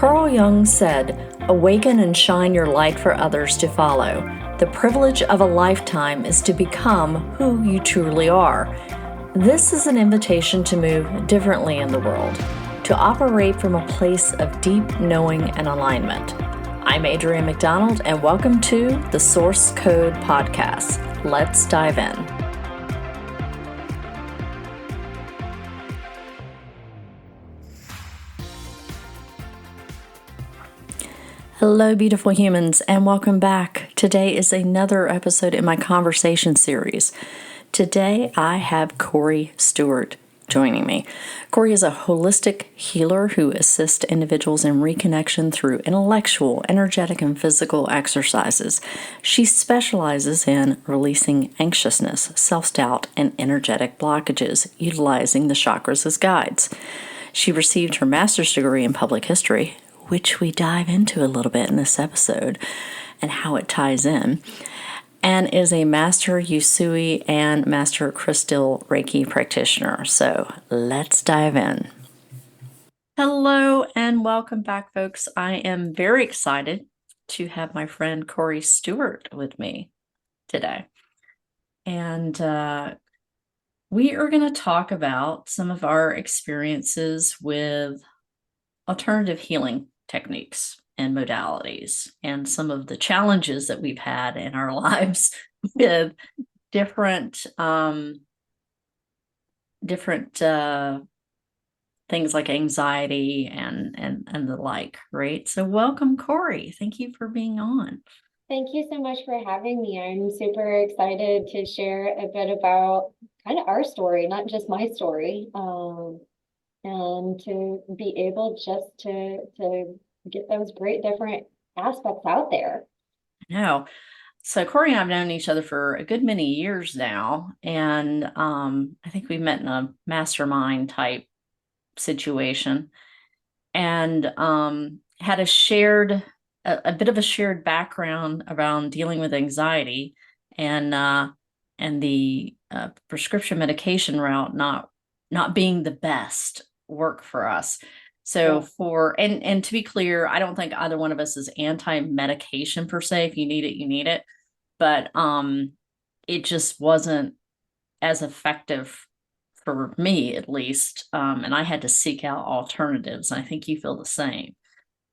Carl Jung said, "Awaken and shine your light for others to follow. The privilege of a lifetime is to become who you truly are." This is an invitation to move differently in the world, to operate from a place of deep knowing and alignment. I'm Adrienne McDonald, and welcome to the Source Code Podcast. Let's dive in. Hello, beautiful humans, and welcome back. Today is another episode in my conversation series. Today, I have Cori Stuart joining me. Cori is a holistic healer who assists individuals in reconnection through intellectual, energetic, and physical exercises. She specializes in releasing anxiousness, self-doubt, and energetic blockages, utilizing the chakras as guides. She received her master's degree in public history, which we dive into a little bit in this episode and how it ties in, and is a master Usui and master crystal Reiki practitioner. So let's dive in. Hello and welcome back, folks. I am very excited to have my friend Cori Stuart with me today. And we are going to talk about some of our experiences with alternative healing techniques and modalities, and some of the challenges that we've had in our lives with different things like anxiety and the like, right? So welcome, Cori. Thank you for being on. Thank you so much for having me. I'm super excited to share a bit about kind of our story, not just my story, and to be able just to get those great different aspects out there. No. So Cori and I have known each other for a good many years now, and I think we met in a mastermind type situation, and had a bit of a shared background around dealing with anxiety, and the prescription medication route not being the best work for us. So and to be clear, I don't think either one of us is anti-medication per se. If you need it, you need it. But it just wasn't as effective for me, at least. And I had to seek out alternatives. And I think you feel the same.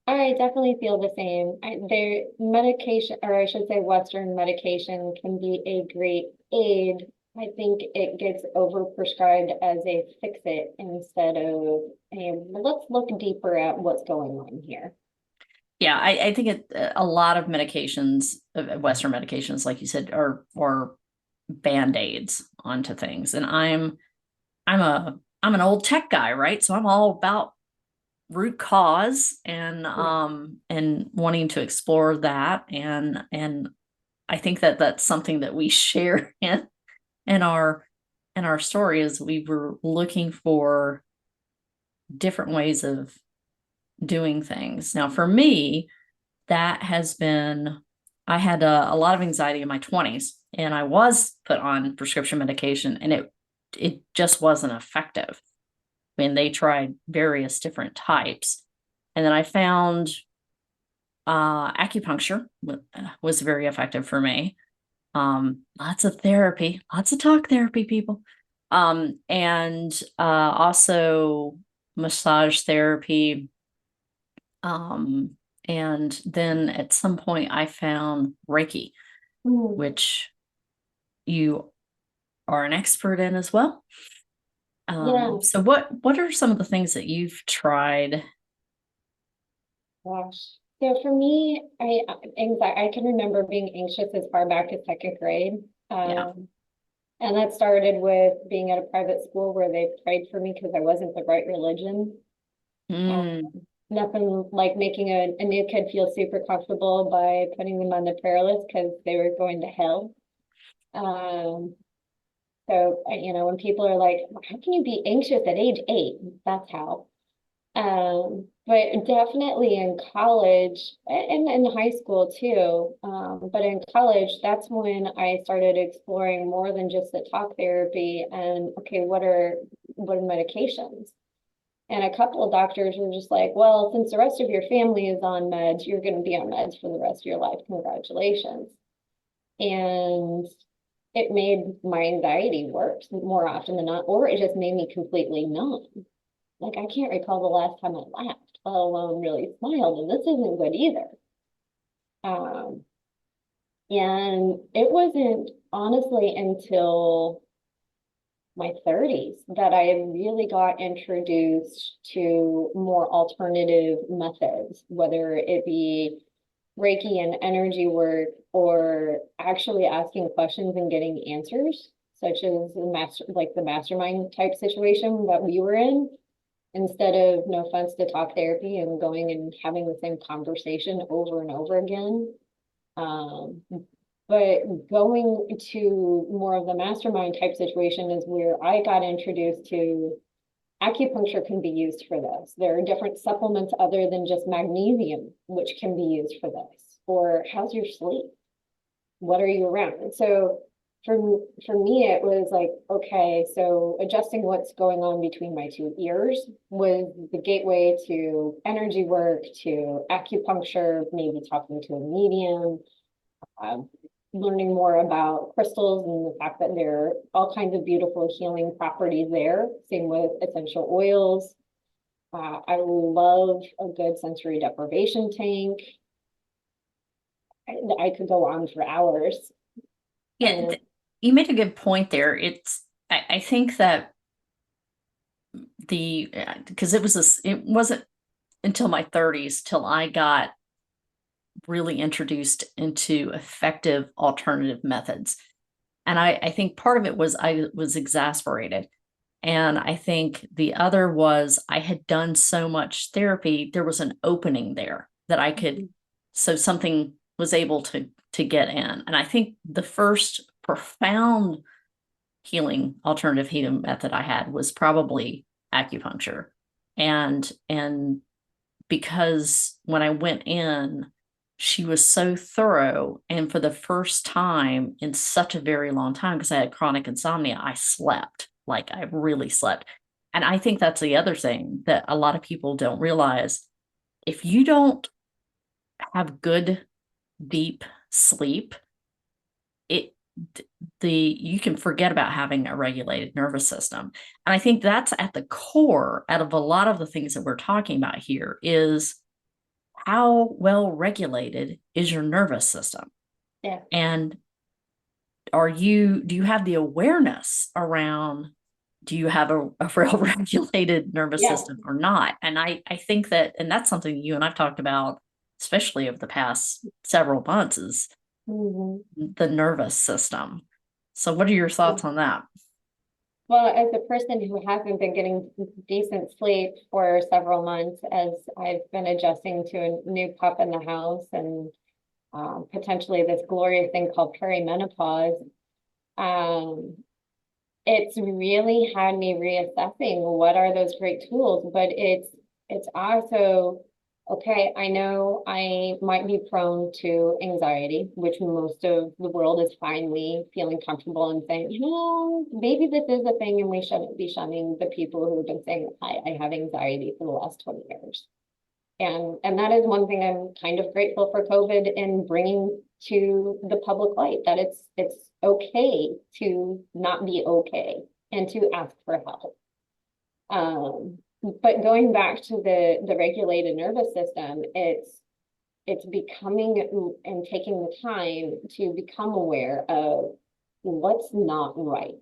I definitely feel the same. Their medication, or I should say Western medication, can be a great aid. I think it gets overprescribed as a fix-it instead of let's look deeper at what's going on here. Yeah, I think a lot of medications, Western medications, like you said, are band-aids onto things. And I'm an old tech guy, right? So I'm all about root cause and wanting to explore that. And I think that that's something that we share in our story, is we were looking for different ways of doing things. Now, for me, that has been, I had a lot of anxiety in my 20s, and I was put on prescription medication, and it just wasn't effective. I mean, they tried various different types, and then I found acupuncture was very effective for me. Lots of therapy, lots of talk therapy, people, and also massage therapy. And then at some point I found Reiki, which you are an expert in as well. So what are some of the things that you've tried? Gosh. So for me, I can remember being anxious as far back as second grade. And that started with being at a private school where they prayed for me because I wasn't the right religion. Nothing like making a new kid feel super comfortable by putting them on the prayer list because they were going to hell. So, when people are like, how can you be anxious at age 8? That's how. But definitely in college and in high school too. But in college, that's when I started exploring more than just the talk therapy and, okay, what are medications? And a couple of doctors were just like, well, since the rest of your family is on meds, you're going to be on meds for the rest of your life. Congratulations. And it made my anxiety worse more often than not, or it just made me completely numb. Like, I can't recall the last time I laughed, let alone really smiled, and this isn't good either. Um, and it wasn't honestly until my 30s that I really got introduced to more alternative methods, whether it be Reiki and energy work or actually asking questions and getting answers, such as the mastermind type situation that we were in, instead of, no offense to talk therapy and going and having the same conversation over and over again. Um, but going to more of the mastermind type situation is where I got introduced to acupuncture can be used for this. There are different supplements other than just magnesium, which can be used for this. Or how's your sleep? What are you around? And so for me, it was like, okay, so adjusting what's going on between my two ears was the gateway to energy work, to acupuncture, maybe talking to a medium, um, learning more about crystals and the fact that there are all kinds of beautiful healing properties there. Same with essential oils. I love a good sensory deprivation tank. I could go on for hours. Yeah, you made a good point there. I think that because it wasn't until my 30s till I got really introduced into effective alternative methods. And I think part of it was I was exasperated. And I think the other was I had done so much therapy, there was an opening there that I could, so something was able to get in. And I think the first profound alternative healing method I had was probably acupuncture. And because when I went in, she was so thorough. And for the first time in such a very long time, because I had chronic insomnia, I slept. Like I really slept. And I think that's the other thing that a lot of people don't realize. If you don't have good, deep sleep, it you can forget about having a regulated nervous system. And I think that's at the core out of a lot of the things that we're talking about here is how well regulated is your nervous system? Yeah. And do you have the awareness around, do you have a well regulated nervous Yeah. system or not? And I think that, and that's something you and I've talked about, especially over the past several months, is the nervous system. So what are your thoughts on that? Well, as a person who hasn't been getting decent sleep for several months, as I've been adjusting to a new pup in the house and potentially this glorious thing called perimenopause, um, it's really had me reassessing what are those great tools, but it's also, okay, I know I might be prone to anxiety, which most of the world is finally feeling comfortable and saying, maybe this is a thing and we shouldn't be shunning the people who have been saying, I have anxiety for the last 20 years. And that is one thing I'm kind of grateful for COVID in bringing to the public light, that it's okay to not be okay and to ask for help. But going back to the regulated nervous system, it's becoming and taking the time to become aware of what's not right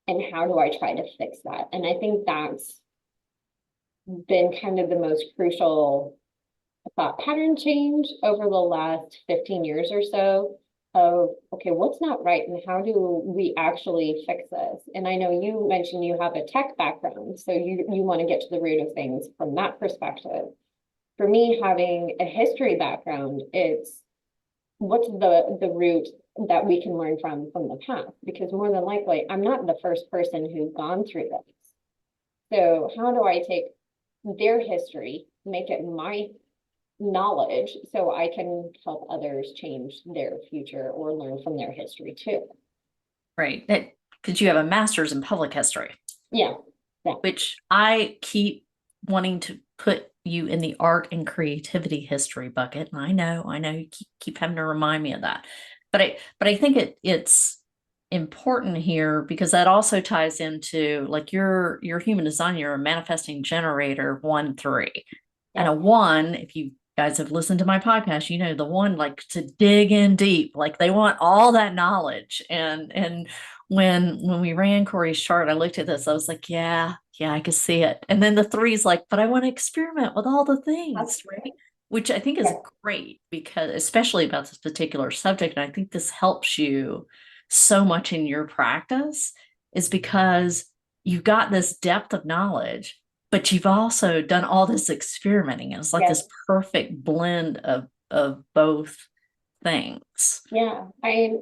and how do I try to fix that. And I think that's been kind of the most crucial thought pattern change over the last 15 years or so of, okay, what's not right and how do we actually fix this? And I know you mentioned you have a tech background, so you want to get to the root of things from that perspective. For me, having a history background, it's what's the root that we can learn from the past, because more than likely I'm not the first person who's gone through this. So how do I take their history, make it my knowledge so I can help others change their future or learn from their history too? Right. Because you have a master's in public history. Yeah. Which I keep wanting to put you in the art and creativity history bucket. And I know you keep having to remind me of that. But I think it's important here because that also ties into like your human design, you're a manifesting generator 1-3. And Yeah, a one, if you guys have listened to my podcast, you know the one like to dig in deep, like they want all that knowledge. And when we ran Cori's chart, I looked at this, I was like, yeah, I could see it. And then the three's like, but I want to experiment with all the things, right? Which I think is yeah, great because especially about this particular subject, and I think this helps you so much in your practice, is because you've got this depth of knowledge, but you've also done all this experimenting. And it's like yeah, this perfect blend of both things. yeah. I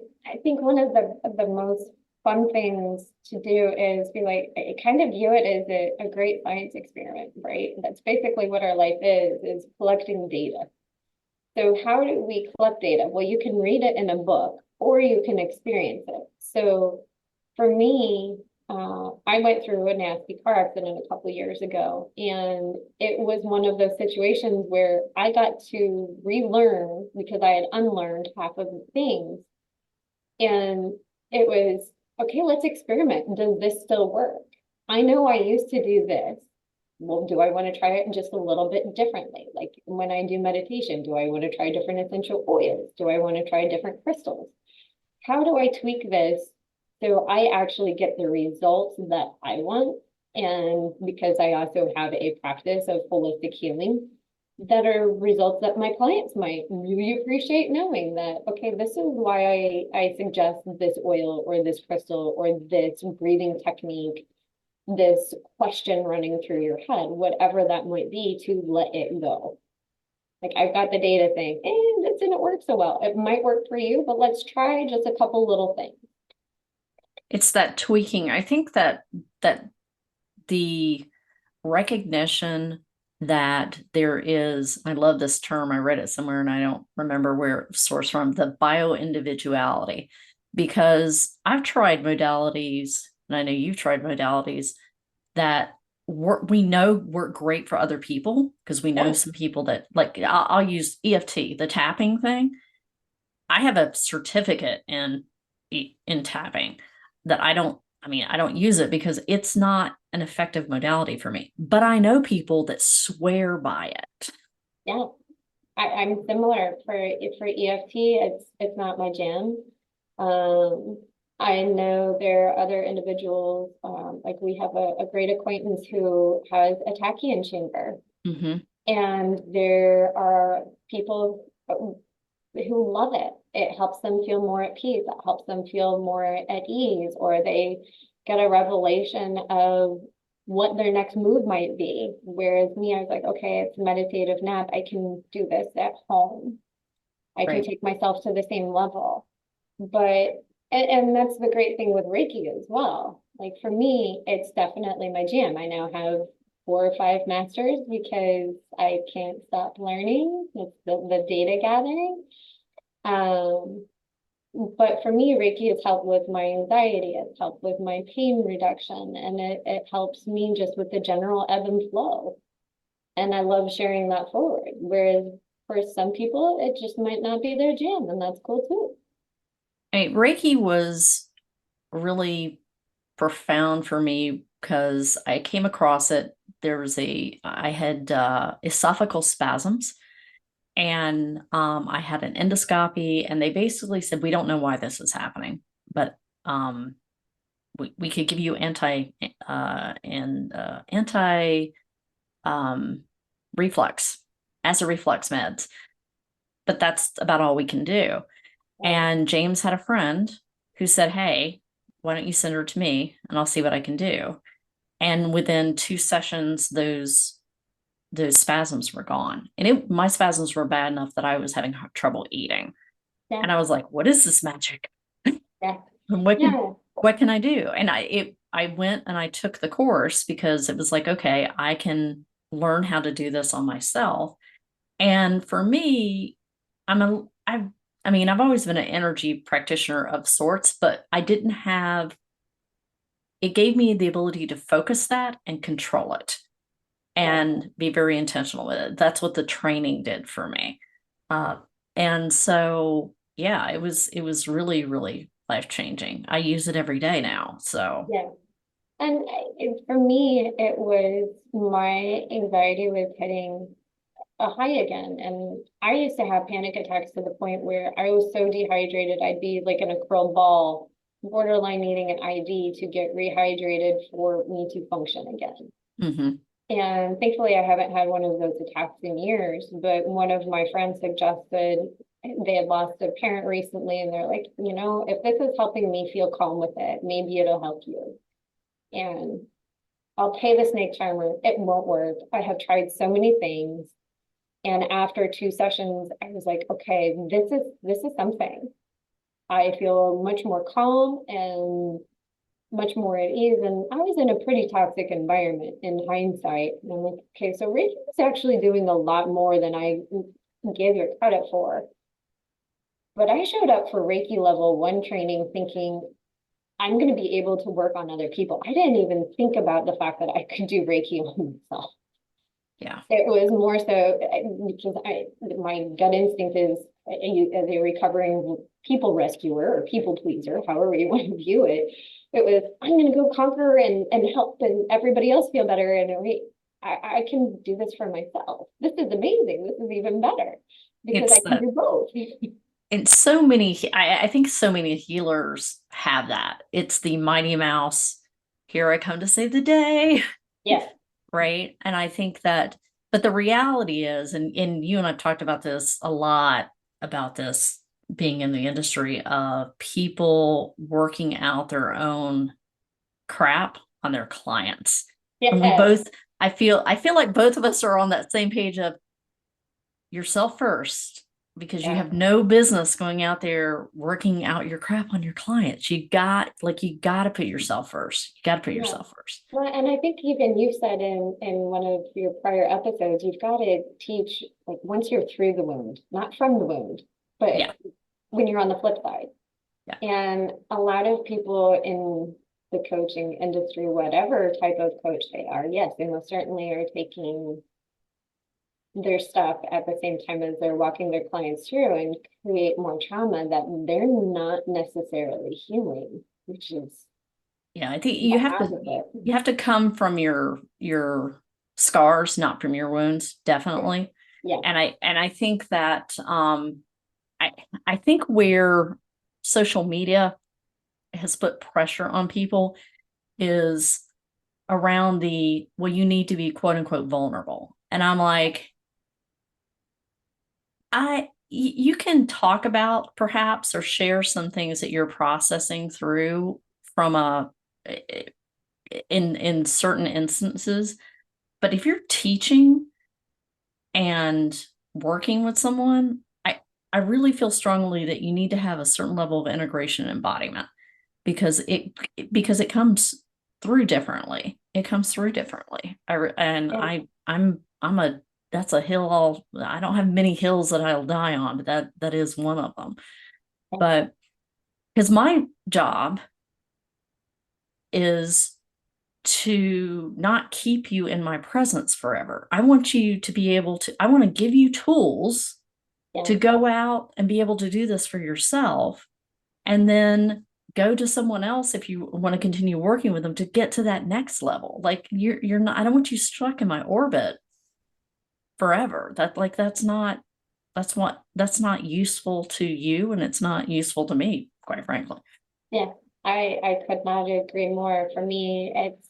think one of the most fun things to do is be like, I kind of view it as a great science experiment, right? That's basically what our life is collecting data. So how do we collect data? Well, you can read it in a book or you can experience it. So for me, I went through a nasty car accident a couple years ago, and it was one of those situations where I got to relearn because I had unlearned half of the things. And it was, okay, let's experiment. Does this still work? I know I used to do this. Well, do I want to try it just a little bit differently? Like when I do meditation, do I want to try different essential oils? Do I want to try different crystals? How do I tweak this so I actually get the results that I want? And because I also have a practice of holistic healing, that are results that my clients might really appreciate knowing that, okay, this is why I suggest this oil or this crystal or this breathing technique, this question running through your head, whatever that might be, to let it go. Like I've got the data saying, and it didn't work so well. It might work for you, but let's try just a couple little things. It's that tweaking. I think that the recognition that there is, I love this term, I read it somewhere and I don't remember where it sourced from, the bio individuality, because I've tried modalities and I know you've tried modalities that we know work great for other people because we know Yeah, some people that like I'll use EFT, the tapping thing. I have a certificate in tapping that I don't use it because it's not an effective modality for me. But I know people that swear by it. yeah. I'm similar for EFT. It's not my jam. Um, I know there are other individuals, like we have a great acquaintance who has a tachyon chamber, Mm-hmm. and there are people who love it. It helps them feel more at peace. It helps them feel more at ease, or they get a revelation of what their next move might be. Whereas me, I was like, okay, it's a meditative nap. I can do this at home. I can Right. take myself to the same level. But, and that's the great thing with Reiki as well. Like for me, it's definitely my jam. I now have 4 or 5 masters because I can't stop learning. It's the data gathering. Um, but for me, Reiki has helped with my anxiety, it's helped with my pain reduction, and it helps me just with the general ebb and flow. And I love sharing that forward. Whereas for some people, it just might not be their jam, and that's cool too. Reiki was really profound for me because I came across it. I had esophageal spasms and I had an endoscopy, and they basically said, we don't know why this is happening, but um, we could give you anti um, reflux, acid reflux meds, but that's about all we can do. Right. And James had a friend who said, hey, why don't you send her to me and I'll see what I can do. And within 2 sessions, those spasms were gone. And my spasms were bad enough that I was having trouble eating. Yeah. And I was like, what is this magic? Yeah. And Yeah. what can I do? And I went and I took the course because it was like, okay, I can learn how to do this on myself. And for me, I've always been an energy practitioner of sorts, but I didn't have, it gave me the ability to focus that and control it. and be very intentional with it. That's what the training did for me. Uh, and so, yeah, it was really, really life changing. I use it every day now. So, Yeah. And for me, it was my anxiety was hitting a high again. And I used to have panic attacks to the point where I was so dehydrated, I'd be like in a curled ball, borderline needing an IV to get rehydrated for me to function again. mhm. And thankfully, I haven't had one of those attacks in years. But one of my friends suggested they had lost a parent recently, and they're like, if this is helping me feel calm with it, maybe it'll help you. And I'll pay the snake charmer. It won't work. I have tried so many things. And after 2 sessions, I was like, okay, this is something. I feel much more calm and much more at ease. And I was in a pretty toxic environment in hindsight. And I'm like, okay, so Reiki is actually doing a lot more than I gave you credit for. But I showed up for Reiki level 1 training thinking I'm going to be able to work on other people. I didn't even think about the fact that I could do Reiki on myself. Yeah. It was more so because my gut instinct is as a recovering people rescuer or people pleaser, however you want to view it. It was I'm going to go conquer and help and everybody else feel better. And I can do this for myself. This is amazing. This is even better because It's I can the do both. and so many I think so many healers have that. It's the Mighty Mouse, here I come to save the day. Yeah, Right. And I think that, but the reality is, and you and I've talked about this a lot, about this being in the industry of people working out their own crap on their clients. And we yeah, both, I feel like both of us are on that same page of yourself first, because you yeah. have no business going out there working out your crap on your clients. You got to put yourself first. You got to put Yeah. yourself first. Well, and I think even you said in one of your prior episodes, you've got to teach like once you're through the wound, not from the wound, Yeah. but when you're on the flip side. Yeah. And a lot of people in the coaching industry, whatever type of coach they are, yes, they most certainly are taking their stuff at the same time as they're walking their clients through and create more trauma that they're not necessarily healing, which is Yeah, I think the you have to opposite. you have to come from your scars, not from your wounds, Yeah. definitely. Yeah. And I think that I I think where social media has put pressure on people is around the, well, you need to be quote unquote vulnerable. And I'm like, you can talk about perhaps or share some things that you're processing through from a in certain instances. But if you're teaching and working with someone, I really feel strongly that you need to have a certain level of integration and embodiment, because it comes through differently. It comes through differently. Yeah. I'm a that's a hill I don't have many hills that I'll die on, but that is one of them. But because my job is to not keep you in my presence forever. I want you to be able to, I want to give you tools Yeah. to go out and be able to do this for yourself, and then go to someone else if you want to continue working with them to get to that next level. Like you're not, I don't want you stuck in my orbit forever. That's not useful to you, and it's not useful to me, quite frankly. Yeah. I could not agree more. For me, it's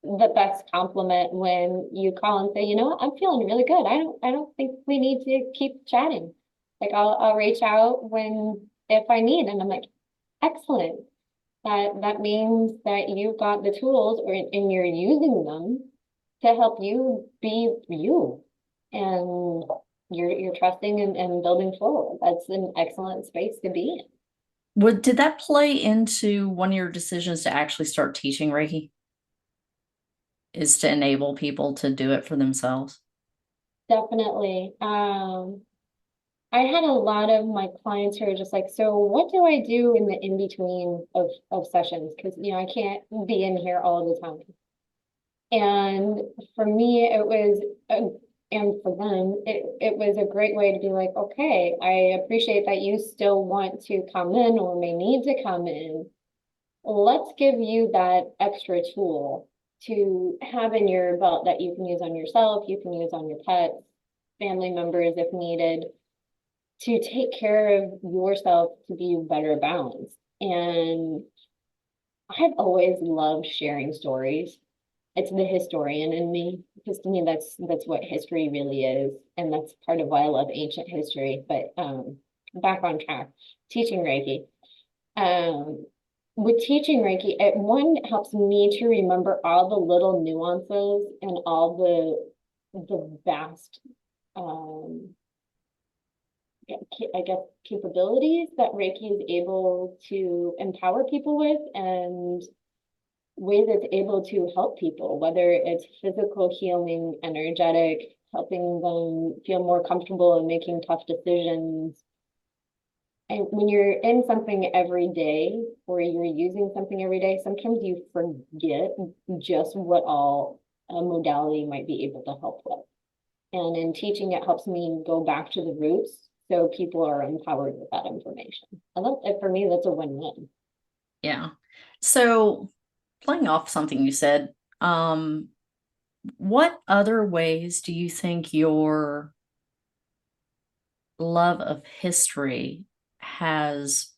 the best compliment when you call and say, you know what, I'm feeling really good. I don't think we need to keep chatting. Like I'll reach out when if I need, and I'm like, excellent. That means that you've got the tools and you're using them to help you be you. And you're trusting and building forward. That's an excellent space to be in. Did that play into one of your decisions to actually start teaching Reiki? Is to enable people to do it for themselves? Definitely. I had a lot of my clients who are just like, so what do I do in the in between of sessions? Because I can't be in here all the time. And for me, and for them, it was a great way to be like, okay, I appreciate that you still want to come in or may need to come in. Let's give you that extra tool to have in your belt that you can use on yourself, you can use on your pets, family members if needed, to take care of yourself to be better balanced. And I've always loved sharing stories. It's the historian in me, because to me that's what history really is, and that's part of why I love ancient history. But back on track, teaching Reiki. Um, with teaching Reiki, it helps me to remember all the little nuances and all the vast I guess capabilities that Reiki is able to empower people with, and ways it's able to help people, whether it's physical healing, energetic, helping them feel more comfortable in making tough decisions. And when you're in something every day, or you're using something every day, sometimes you forget just what all a modality might be able to help with. And in teaching, it helps me go back to the roots so people are empowered with that information. And for me, that's a win-win. Yeah. So playing off something you said, what other ways do you think your love of history has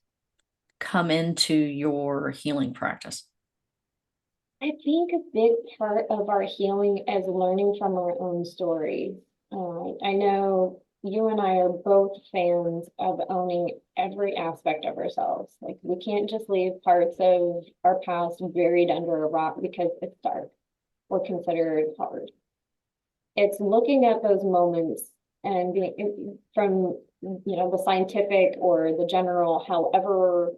come into your healing practice? I think a big part of our healing is learning from our own stories. I know you and I are both fans of owning every aspect of ourselves. Like, we can't just leave parts of our past buried under a rock because it's dark or considered hard. It's looking at those moments and being from, the scientific or the general, however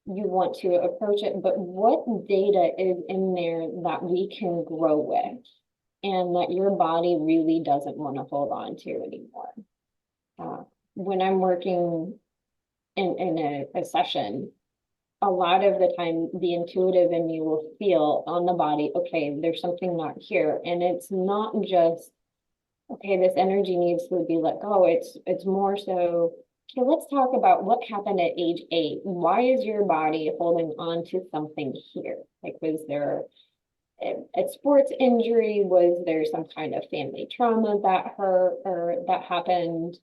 you want to approach it, but what data is in there that we can grow with and that your body really doesn't want to hold on to anymore. When I'm working in a session, a lot of the time the intuitive in me will feel on the body, okay, there's something not here. And it's not just, okay, this energy needs to be let go. It's more so, okay, let's talk about what happened at age 8. Why is your body holding on to something here? Like, was there a sports injury? Was there some kind of family trauma that hurt or that happened?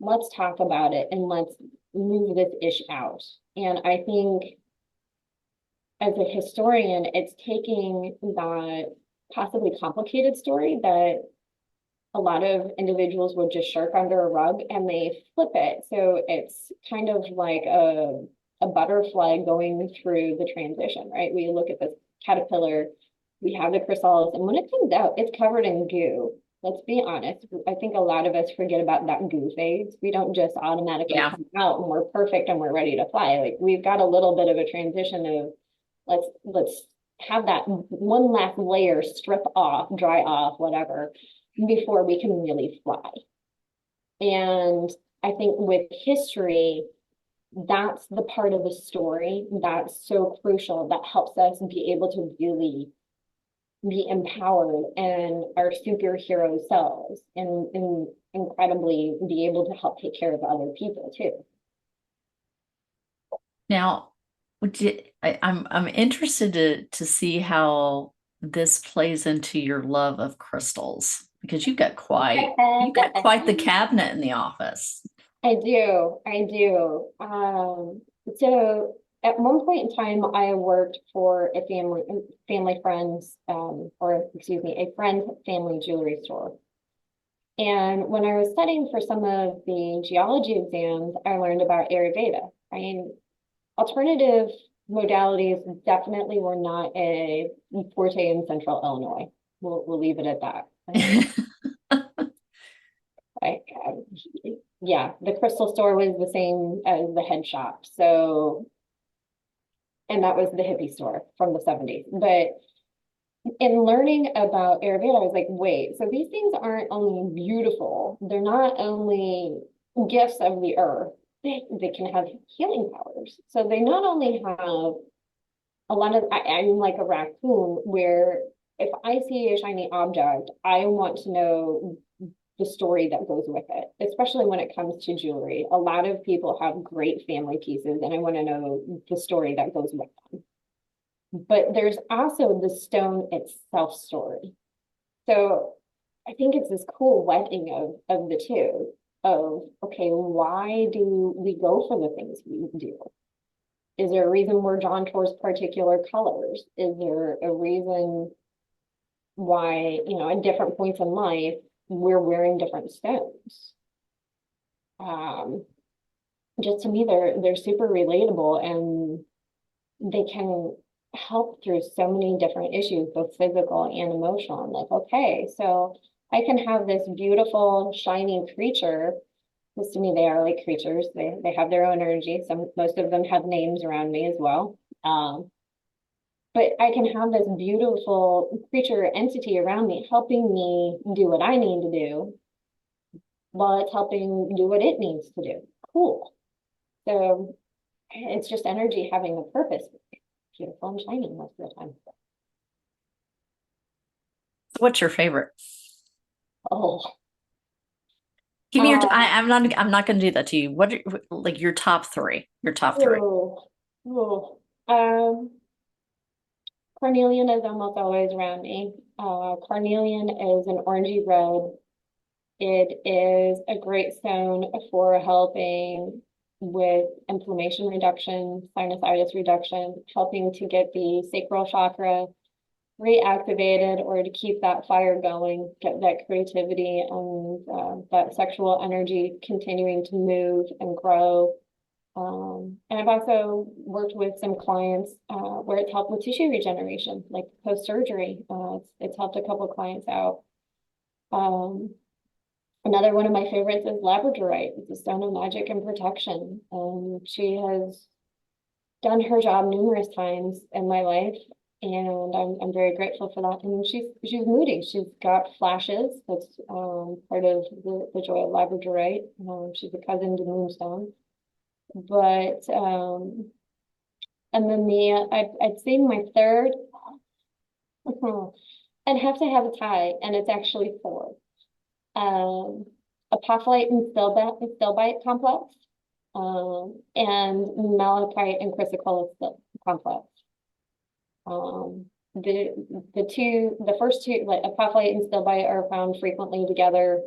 Let's talk about it and let's move this ish out. And I think as a historian, it's taking that possibly complicated story that a lot of individuals would just shirk under a rug, and they flip it. So it's kind of like a butterfly going through the transition, right? We look at this caterpillar, we have the chrysalis, and when it comes out, it's covered in goo. Let's be honest. I think a lot of us forget about that goo phase. We don't just automatically come out and we're perfect and we're ready to fly. Like, we've got a little bit of a transition of let's have that one last layer strip off, dry off, whatever, before we can really fly. And I think with history, that's the part of the story that's so crucial, that helps us be able to really be empowered and our superhero selves, and incredibly be able to help take care of other people too. Now, I'm interested to see how this plays into your love of crystals, because you've got quite the cabinet in the office. I do. So at one point in time, I worked for a family friend's, or excuse me, a friend's family jewelry store. And when I was studying for some of the geology exams, I learned about Ayurveda. I mean, alternative modalities definitely were not a forte in Central Illinois. We'll leave it at that. Like, yeah, the crystal store was the same as the head shop. So, and that was the hippie store from the 70s. But in learning about Ayurveda, I was like, wait, so these things aren't only beautiful, they're not only gifts of the earth, they can have healing powers. So they not only have a lot of, I'm like a raccoon where if I see a shiny object, I want to know the story that goes with it, especially when it comes to jewelry. A lot of people have great family pieces, and I want to know the story that goes with them. But there's also the stone itself story. So I think it's this cool wedding of the two of, okay, why do we go for the things we do? Is there a reason we're drawn towards particular colors? Is there a reason why, at different points in life, we're wearing different stones? Just to me, they're super relatable, and they can help through so many different issues, both physical and emotional. I'm like, okay, so I can have this beautiful, shiny creature. Because to me, they are like creatures. They have their own energy. Most of them have names around me as well. But I can have this beautiful creature entity around me, helping me do what I need to do, while it's helping do what it needs to do. Cool. So it's just energy having a purpose. Beautiful and shiny most of the time. What's your favorite? Oh, Give me your. I'm not. I'm not going to do that to you. What are, like your top three? Your top three. oh, oh. Carnelian is almost always around me. Carnelian is an orangey red. It is a great stone for helping with inflammation reduction, sinusitis reduction, helping to get the sacral chakra reactivated or to keep that fire going, get that creativity and that sexual energy continuing to move and grow. And I've also worked with some clients where it's helped with tissue regeneration, like post-surgery. It's helped a couple of clients out. Another one of my favorites is labradorite. It's a stone of magic and protection. She has done her job numerous times in my life, and I'm very grateful for that. And she's moody. She's got flashes. That's part of the joy of labradorite. She's a cousin to moonstone. But and then I'd say my third, I'd have to have a tie, and it's actually four. Apophyllite and stilbite complex, and malachite and chrysocolla complex. The first two, like apophyllite and stilbite, are found frequently together,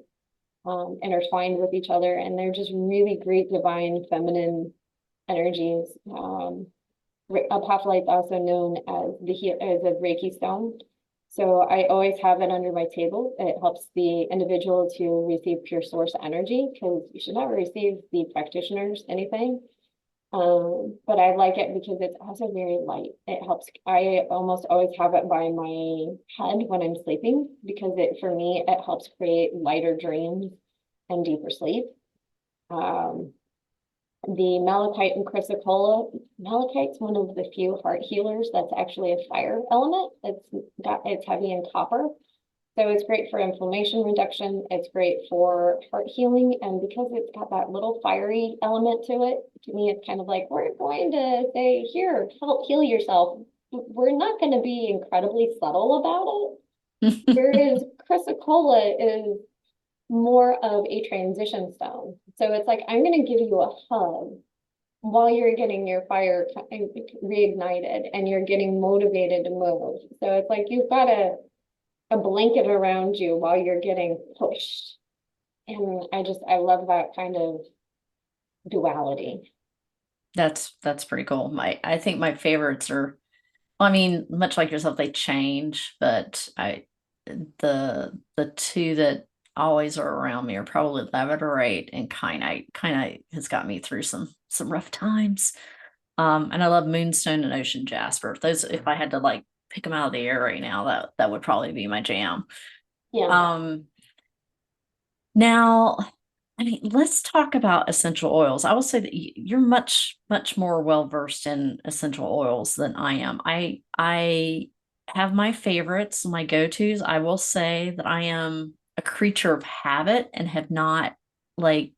intertwined with each other, and they're just really great divine feminine energies. Apophyllite is also known as a Reiki stone. So I always have it under my table. It helps the individual to receive pure source energy, because you should never receive the practitioner's anything. But I like it because it's also very light. It helps. I almost always have it by my head when I'm sleeping, because for me, it helps create lighter dreams and deeper sleep. The malachite and chrysocolla, malachite's one of the few heart healers that's actually a fire element. It's heavy in copper. So it's great for inflammation reduction. It's great for heart healing. And because it's got that little fiery element to it, to me, it's kind of like, we're going to say, here, help heal yourself. We're not going to be incredibly subtle about it. Whereas chrysocolla is more of a transition stone. So it's like, I'm going to give you a hug while you're getting your fire reignited and you're getting motivated to move. So it's like you've got a blanket around you while you're getting pushed. And I love that kind of duality. That's pretty cool. I think my favorites are, I mean, much like yourself, they change, but the two that always are around me are probably labradorite and kyanite. Kyanite has got me through some rough times. And I love moonstone and ocean jasper. Those, if I had to like pick them out of the air right now, that would probably be my jam. Yeah. Now, I mean, let's talk about essential oils. I will say that you're much more well versed in essential oils than I am. I have my favorites, my go-tos. I will say that I am a creature of habit and have not, like,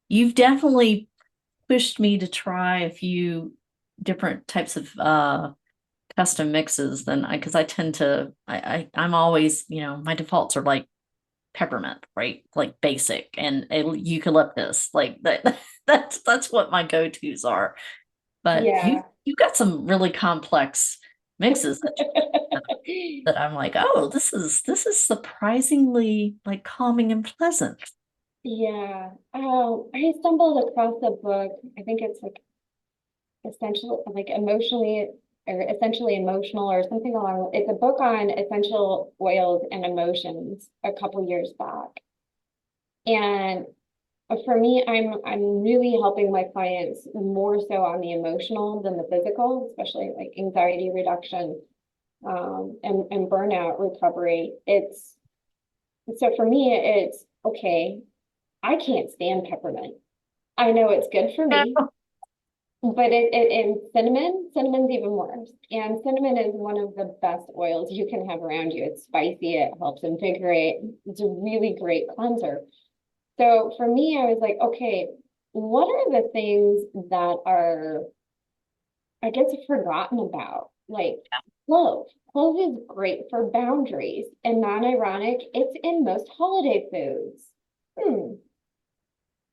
you've definitely pushed me to try a few different types of custom mixes, then because I tend to, I'm always, my defaults are like peppermint, right? Like basic and eucalyptus, like that. That's what my go-tos are. But Yeah. you got some really complex mixes that I'm like, oh, this is surprisingly like calming and pleasant. Yeah. I stumbled across a book. I think it's like essentially like emotionally or essentially emotional or something along. It's a book on essential oils and emotions a couple years back. And for me, I'm really helping my clients more so on the emotional than the physical, especially like anxiety reduction, and burnout recovery. It's so for me, it's okay. I can't stand peppermint. I know it's good for me, but in cinnamon's even worse. And cinnamon is one of the best oils you can have around you. It's spicy, it helps invigorate. It's a really great cleanser. So for me, I was like, okay, what are the things that are, I guess, forgotten about? Like clove. Clove is great for boundaries and non-ironic. It's in most holiday foods. Hmm.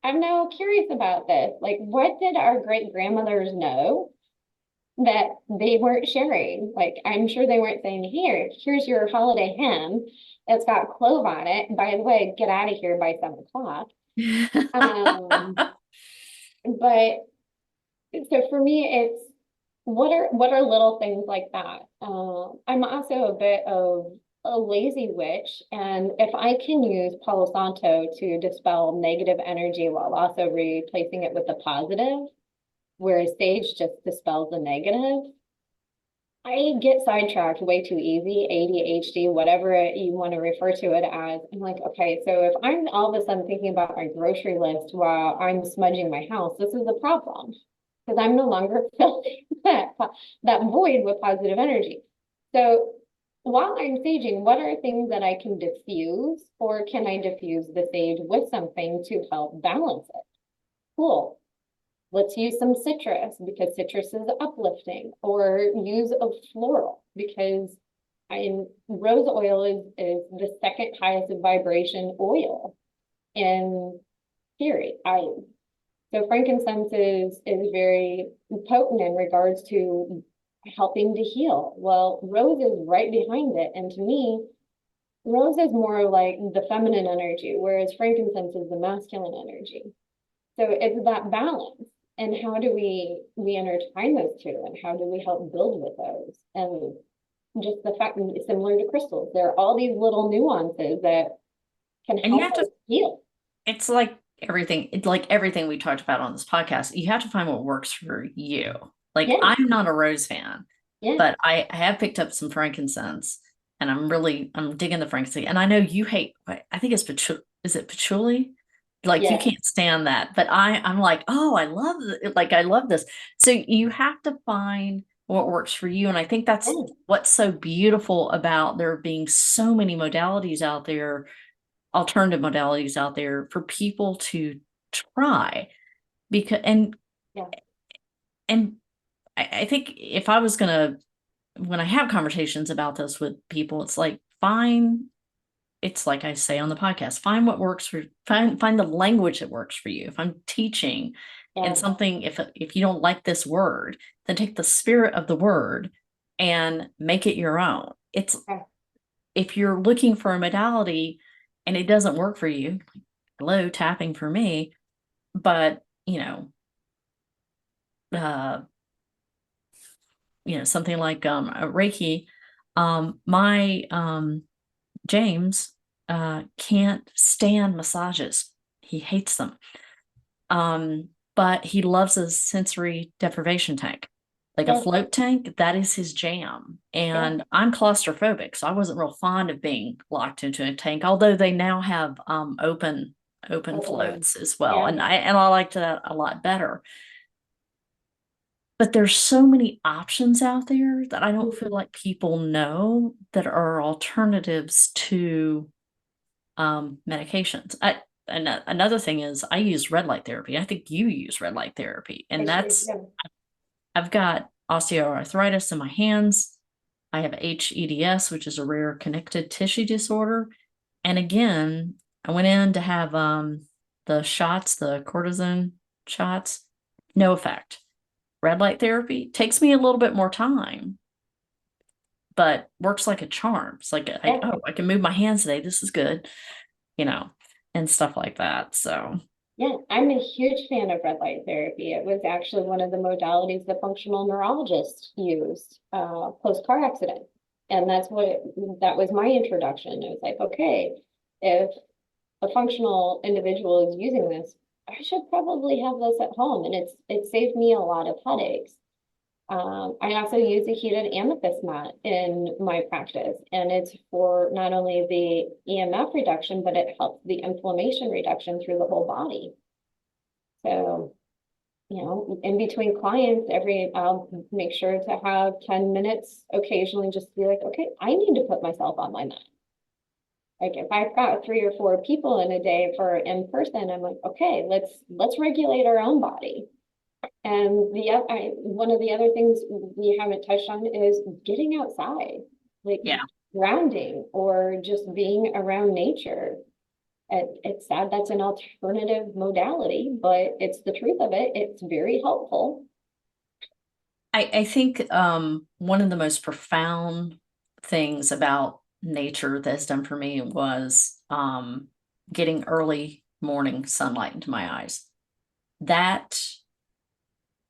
I'm now curious about this. Like, what did our great grandmothers know that they weren't sharing? Like, I'm sure they weren't saying, here's your holiday ham. It's got clove on it. By the way, get out of here by 7 o'clock. Um, but so for me, it's what are little things like that? I'm also a bit of a lazy witch, and if I can use Palo Santo to dispel negative energy while also replacing it with the positive, whereas sage just dispels the negative, I get sidetracked way too easy, ADHD, whatever you want to refer to it as. I'm like, okay, so if I'm all of a sudden thinking about my grocery list while I'm smudging my house, this is a problem because I'm no longer filling that void with positive energy. So while I'm saging, what are things that I can diffuse, or can I diffuse the sage with something to help balance it? Cool. Let's use some citrus because citrus is uplifting, or use a floral because rose oil is the second highest vibration oil in theory. So frankincense is very potent in regards to helping to heal. Well, rose is right behind it. And to me, rose is more like the feminine energy, whereas frankincense is the masculine energy. So it's that balance. And how do we intertwine those two, and how do we help build with those? And just the fact, similar to crystals, there are all these little nuances that can And you help have to, us heal. it's like everything we talked about on this podcast, you have to find what works for you. Like Yeah, I'm not a rose fan, yeah, but I have picked up some frankincense and I'm digging the frankincense. And I know you hate, I think it's patchouli. Is it patchouli? Like you yeah, can't stand that, but I'm like, oh, I love it. Like I love this. So you have to find what works for you. And I think that's yeah, what's so beautiful about there being so many modalities out there, alternative modalities out there for people to try. Because yeah. and I think if I was gonna, when I have conversations about this with people, it's like find, it's like I say on the podcast, find what works for, find the language that works for you. If I'm teaching and Yeah. something, if you don't like this word, then take the spirit of the word and make it your own. It's, Okay. if you're looking for a modality and it doesn't work for you, hello, tapping for me, but uh something like a Reiki, my James can't stand massages. He hates them. But he loves a sensory deprivation tank. Like a Yeah, float tank, that is his jam. yeah. And I'm claustrophobic, so I wasn't real fond of being locked into a tank, although they now have open Open one. floats as well. Yeah. And I liked that a lot better. But there's so many options out there that I don't feel Mhm. like people know that are alternatives to medications. And another thing is I use red light therapy. I think you use red light therapy, I and sure that's, do. I've got osteoarthritis in my hands. I have HEDS, which is a rare connective tissue disorder. And again, I went in to have the shots, the cortisone shots, no effect. Red light therapy takes me a little bit more time, but works like a charm. It's like, Yeah. oh, I can move my hands today. This is good, you know, and stuff like that. So, Yeah, I'm a huge fan of red light therapy. It was actually one of the modalities the functional neurologist used post-car accident. And that was my introduction. It was like, okay, if a functional individual is using this, I should probably have this at home. And it saved me a lot of headaches. I also use a heated amethyst mat in my practice, and it's for not only the EMF reduction, but it helps the inflammation reduction through the whole body. So, in between clients, I'll make sure to have 10 minutes occasionally just to be like, okay, I need to put myself on my mat. Like if I've got 3 or 4 people in a day for in person, I'm like, okay, let's regulate our own body. And one of the other things we haven't touched on is getting outside, like yeah. grounding or just being around nature. It's sad that's an alternative modality, but it's the truth of it. It's very helpful. I think one of the most profound things about nature that has done for me was getting early morning sunlight into my eyes. That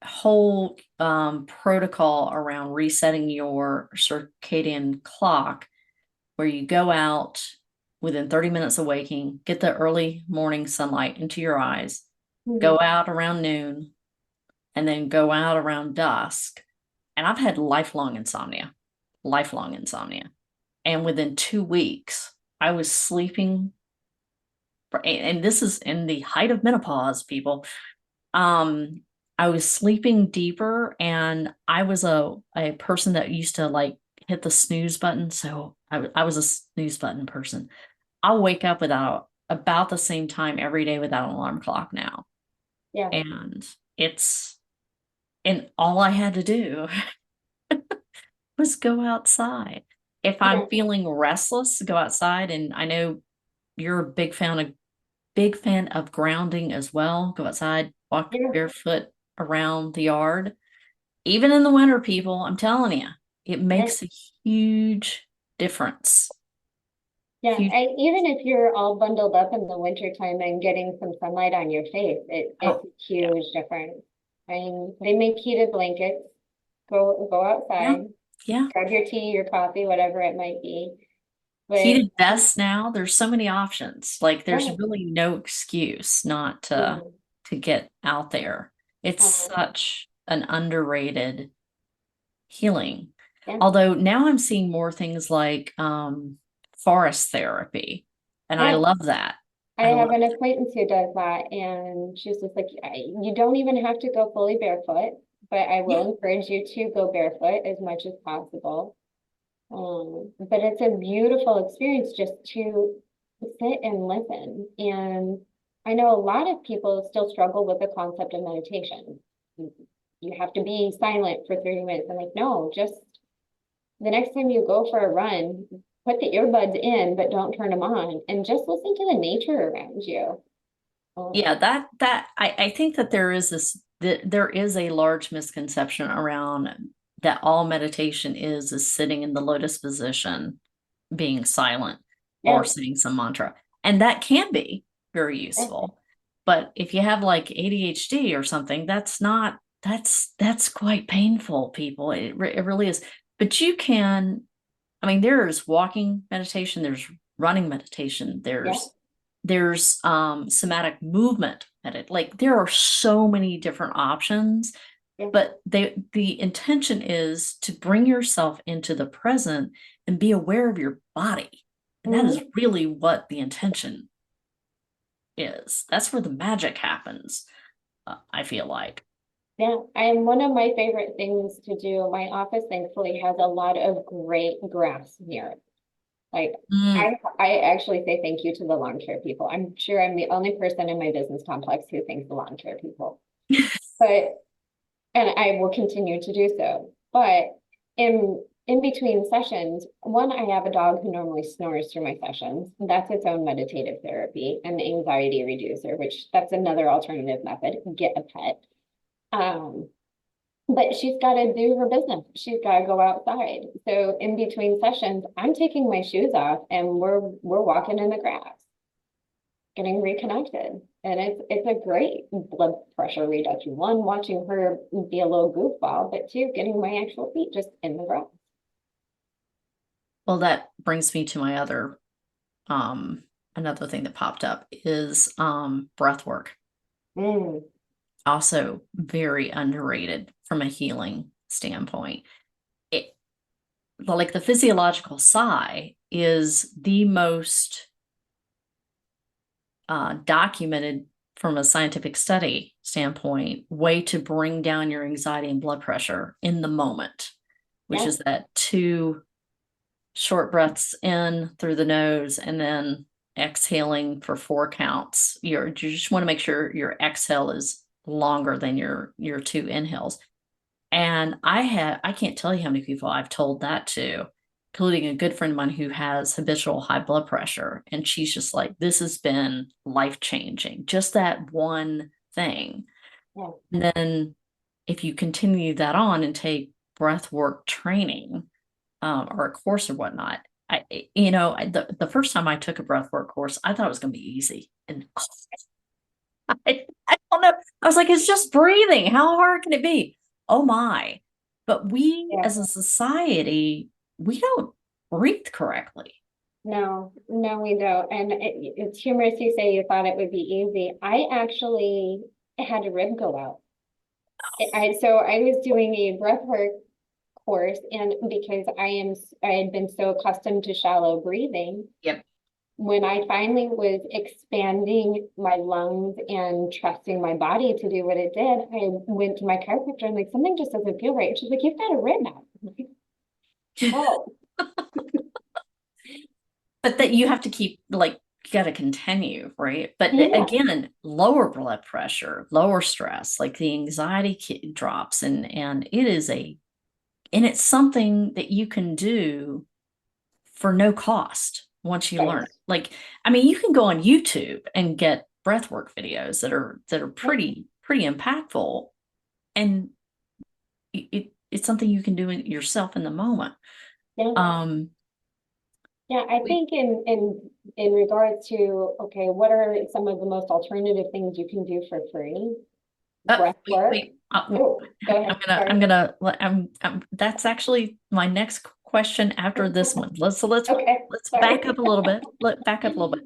whole protocol around resetting your circadian clock, where you go out within 30 minutes of waking, get the early morning sunlight into your eyes, go Mhm. out around noon, and then go out around dusk. And I've had lifelong insomnia. And within 2 weeks, I was sleeping. And this is in the height of menopause, people. Um, I was sleeping deeper, and I was a person that used to like hit the snooze button. So I was a snooze button person. I'll wake up without about the same time every day without an alarm clock now. Yeah, And all I had to do was go outside. If I'm yeah, feeling restless, go outside. And I know you're a big fan of grounding as well. Go outside, walk yeah, barefoot around the yard. Even in the winter, people, I'm telling you, it yeah. makes a huge difference. Yeah, Huge. even if you're all bundled up in the wintertime and getting some sunlight on your face, it's Oh, a yeah. huge difference. I mean, they make heated blankets. Go Yeah. outside, Yeah. grab your tea, your coffee, whatever it might be. But Heated vests now, there's so many options. Like there's yeah, really no excuse not to no, get out there. It's um, such an underrated healing. yeah, Although now I'm seeing more things like forest therapy, and I yeah. love that. I I have love an acquaintance who does that, and she's just like, you don't even have to go fully barefoot, but I Yeah. will encourage you to go barefoot as much as possible. But it's a beautiful experience just to sit and listen. And I know a lot of people still struggle with the concept of meditation. You have to be silent for 30 minutes. I'm like, no, just the next time you go for a run, put the earbuds in, but don't turn them on and just listen to the nature around you. Yeah, Um, that I think that there is a large misconception around that all meditation is sitting in the lotus position, being silent yeah, or saying some mantra. And that can be very yeah, useful. But if you have like ADHD or something, that's quite painful, people. It really is. But you can, I mean, there's walking meditation, there's running meditation, yeah, there's somatic movement at it. Like there are so many different options, yeah. but the intention is to bring yourself into the present and be aware of your body. And that is Mhm. really what the intention is. That's where the magic happens, I feel like. Yeah, and one of my favorite things to do, my office thankfully has a lot of great grass near it. Like Mm. I actually say thank you to the lawn care people. I'm sure I'm the only person in my business complex who thanks the lawn care people. But and I will continue to do so. But in in between sessions, one, I have a dog who normally snores through my sessions. That's its own meditative therapy and anxiety reducer, which that's another alternative method, get a pet. Um, but she's got to do her business. She's got to go outside. So in between sessions, I'm taking my shoes off and we're walking in the grass, getting reconnected. And it's a great blood pressure reduction. One, watching her be a little goofball, but two, getting my actual feet just in the grass. Well, that brings me to my another thing that popped up is breath work. Mm, Also very underrated from a healing standpoint. It, like the physiological sigh is the most documented from a scientific study standpoint way to bring down your anxiety and blood pressure in the moment, which yeah, is that 2 short breaths in through the nose and then exhaling for 4 counts. You just want to make sure your exhale is longer than your 2 inhales. And I can't tell you how many people I've told that to, including a good friend of mine who has habitual high blood pressure. And she's just like, this has been life changing, just that one thing. yeah. And then if you continue that on and take breath work training, or a course or whatnot, the first time I took a breath work course, I thought it was going to be easy. And I don't know. I was like, it's just breathing. How hard can it be? Oh my. But we Yeah. as a society, we don't breathe correctly. No, no, we don't. And it's humorous you say you thought it would be easy. I actually had a rib go out. So I was doing a breathwork course, and because I had been so accustomed to shallow breathing, Yep. when I finally was expanding my lungs and trusting my body to do what it did, I went to my chiropractor and like something just doesn't feel right. She's like, "You've got a rib out." I'm like, oh, But that you have to keep like you got to continue, right? But yeah, again, lower blood pressure, lower stress, like the anxiety drops, and it's something that you can do for no cost once you right. learn it. Like, I mean, you can go on YouTube and get breathwork videos that are Yeah, pretty impactful, and it's something you can do yourself in the moment. yeah. Um, Yeah, I we, think in regards to, okay, what are some of the most alternative things you can do for free? Breath wait, work. wait. Oh, go ahead. Sorry. That's actually my next question after this one. Okay, Let's back sorry. up a little bit. Let back up a little bit.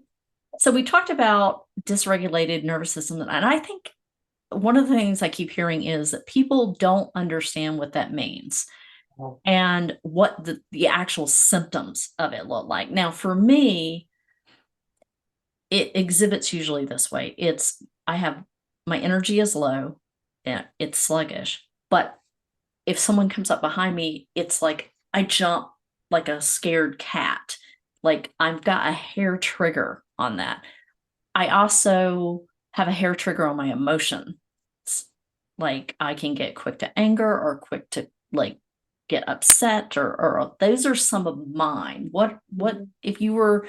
So we talked about dysregulated nervous system, and I think one of the things I keep hearing is that people don't understand what that means and what the actual symptoms of it look like. Now, for me, it exhibits usually this way. I have my energy is low, and it's sluggish, but if someone comes up behind me, it's like I jump like a scared cat. Like I've got a hair trigger on that. I also have a hair trigger on my emotions. Like I can get quick to anger or quick to like get upset or those are some of mine. What Mhm.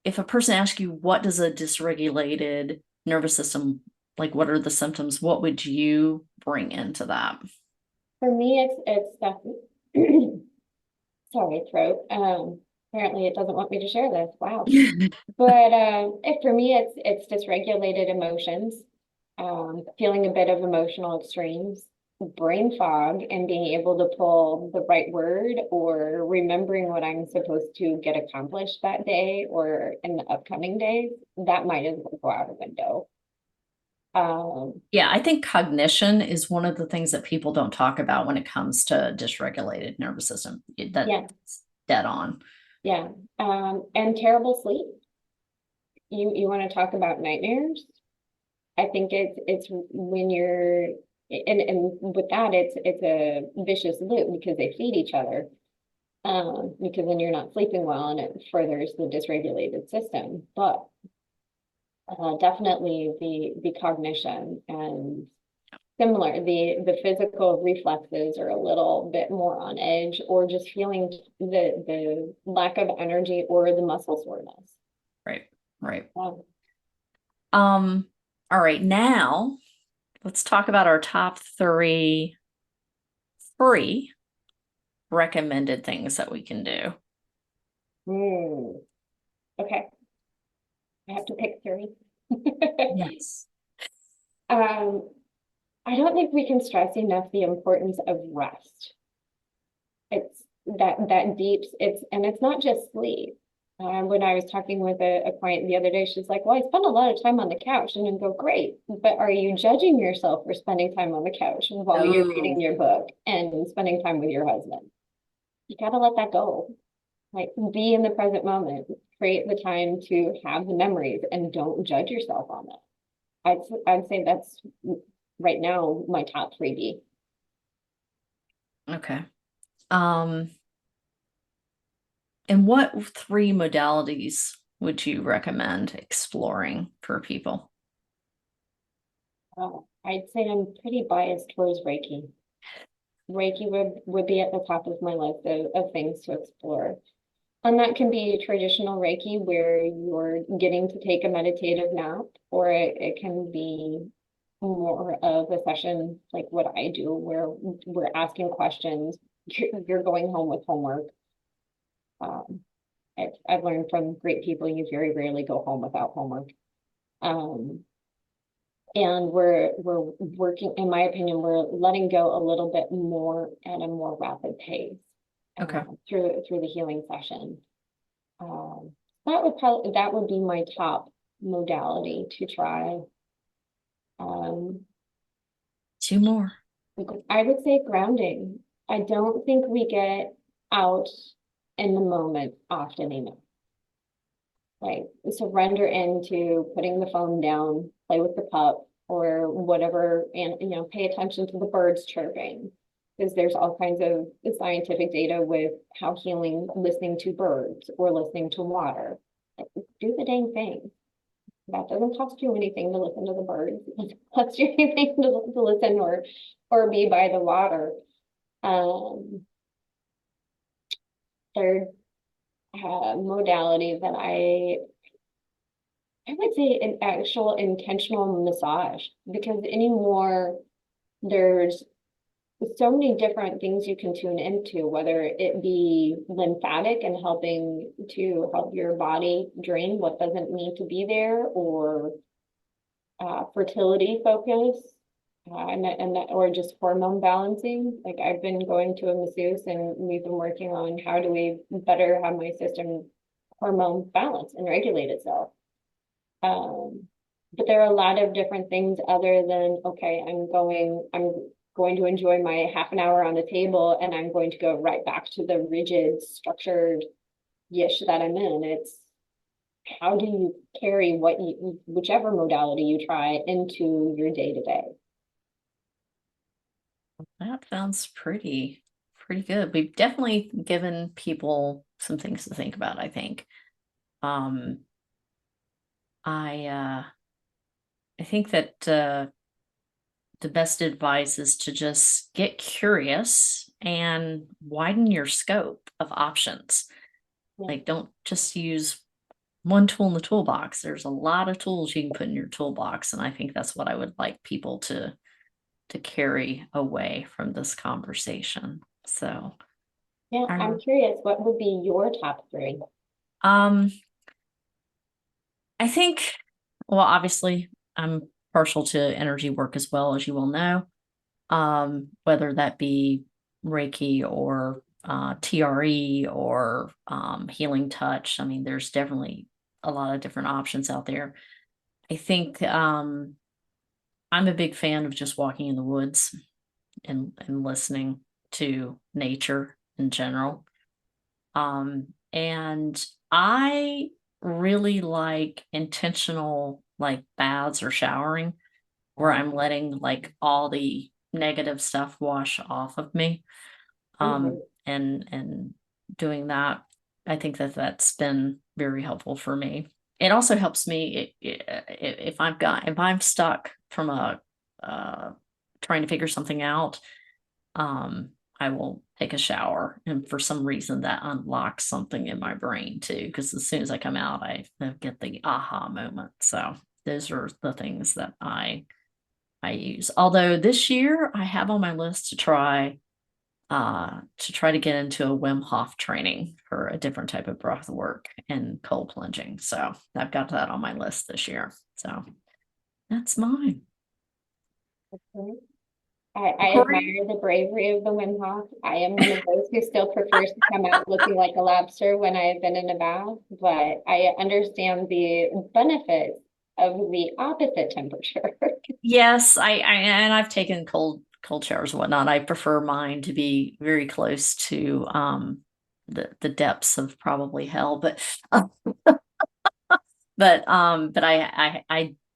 if a person asks you what does a dysregulated nervous system, like what are the symptoms, what would you bring into that? For me, it's stuff. Sorry, throat. Apparently it doesn't want me to share this. Wow. But for me, it's dysregulated emotions, feeling a bit of emotional extremes, brain fog, and being able to pull the right word or remembering what I'm supposed to get accomplished that day or in the upcoming days. That might as well go out the window. Yeah, I think cognition is one of the things that people don't talk about when it comes to dysregulated nervous system. Yeah, That's dead on. yeah. And terrible sleep. You want to talk about nightmares? I think it's when you're and with that it's a vicious loop because they feed each other. Because then you're not sleeping well and it furthers the dysregulated system. But definitely the cognition and similar. The physical reflexes are a little bit more on edge, or just feeling the lack of energy or the muscle soreness. Right. Right. Um, All right. Now let's talk about our top three free recommended things that we can do. okay, I have to pick three. Yes. Um, I don't think we can stress enough the importance of rest. It's that deeps, it's not just sleep. When I was talking with a client the other day, she's like, well, I spend a lot of time on the couch. And I go, great, but are you judging yourself for spending time on the couch while you're reading your book and spending time with your husband? You got to let that go. Like, be in the present moment, create the time to have the memories, and don't judge yourself on that. I'd say that's right now my top 3D. Okay. And what three modalities would you recommend exploring for people? I'd say I'm pretty biased towards Reiki. Reiki would be at the top of my list of things to explore. And that can be traditional Reiki where you're getting to take a meditative nap, or it can be more of a session like what I do, where we're asking questions. You're going home with homework. Um, I've learned from great people, you very rarely go home without homework. Um, and we're working, in my opinion, we're letting go a little bit more at a more rapid pace Okay. through the healing session. Um, that would be my top modality to try. Um, Two more. I would say grounding. I don't think we get out in the moment often enough. Like, surrender into putting the phone down, play with the pup or whatever, and pay attention to the birds chirping. Because there's all kinds of scientific data with how healing listening to birds or listening to water. Do the dang thing. That doesn't cost you anything to listen to the birds. It doesn't cost you anything to listen or be by the water. Third modality that I would say an actual intentional massage, because anymore there's so many different things you can tune into, whether it be lymphatic and helping to help your body drain what doesn't need to be there, or fertility focus, or just hormone balancing. Like, I've been going to a masseuse and we've been working on how do we better have my system hormone balance and regulate itself. But there are a lot of different things other than, okay, I'm going to enjoy my half an hour on the table and I'm going to go right back to the rigid, structured yish that I'm in. It's how do you carry whichever modality you try into your day to day. That sounds pretty good. We've definitely given people some things to think about, I think. Um, I think that the best advice is to just get curious and widen your scope of options. Yeah. Like, don't just use one tool in the toolbox. There's a lot of tools you can put in your toolbox, and I think that's what I would like people to carry away from this conversation. So, Yeah, I'm curious, what would be your top 3? um, I think, well, obviously, I'm partial to energy work as well, as you will know. Whether that be Reiki or TRE or healing touch. I mean, there's definitely a lot of different options out there. I think I'm a big fan of just walking in the woods and listening to nature in general. And I really like intentional, like, baths or showering where I'm letting like all the negative stuff wash off of me. And doing that, I think that that's been very helpful for me. It also helps me if I'm stuck from a trying to figure something out, I will take a shower, and for some reason that unlocks something in my brain too, because as soon as I come out, I get the aha moment. So those are the things that I use. Although this year I have on my list to try to get into a Wim Hof training for a different type of breath work and cold plunging. So I've got that on my list this year. So that's mine. Okay. I admire the bravery of the Wim Hof. I am one of those who still prefers to come out looking like a lobster when I have been in a bath, but I understand the benefits of the opposite temperature. Yes, and I've taken cold showers and whatnot. I prefer mine to be very close to the depths of probably hell, but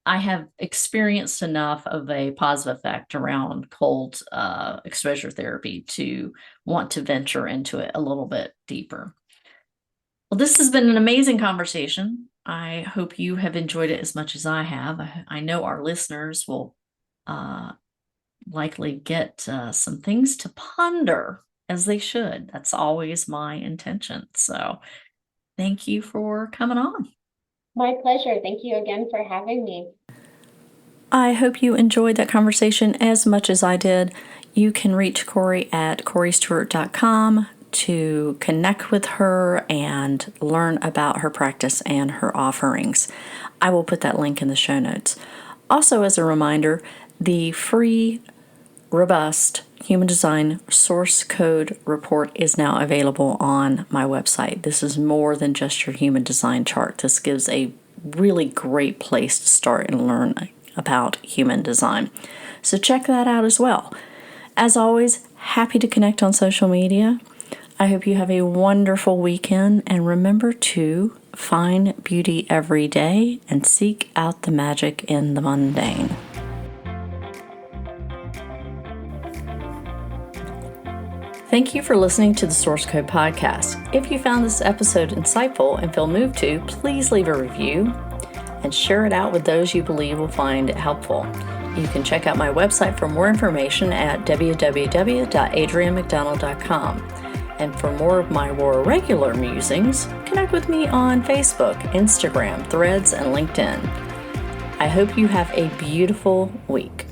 I have experienced enough of a positive effect around cold exposure therapy to want to venture into it a little bit deeper. Well, this has been an amazing conversation. I hope you have enjoyed it as much as I have. I know our listeners will likely get some things to ponder, as they should. That's always my intention. So thank you for coming on. My pleasure. Thank you again for having me. I hope you enjoyed that conversation as much as I did. You can reach Cori at coristuart.com to connect with her and learn about her practice and her offerings. I will put that link in the show notes. Also, as a reminder, the free, robust human design source code report is now available on my website. This is more than just your human design chart. This gives a really great place to start and learn about human design. So check that out as well. As always, happy to connect on social media. I hope you have a wonderful weekend, and remember to find beauty every day and seek out the magic in the mundane. Thank you for listening to the Source Code Podcast. If you found this episode insightful and feel moved to, please leave a review and share it out with those you believe will find it helpful. You can check out my website for more information at www.adrianmcdonald.com. And for more of my more regular musings, connect with me on Facebook, Instagram, Threads, and LinkedIn. I hope you have a beautiful week.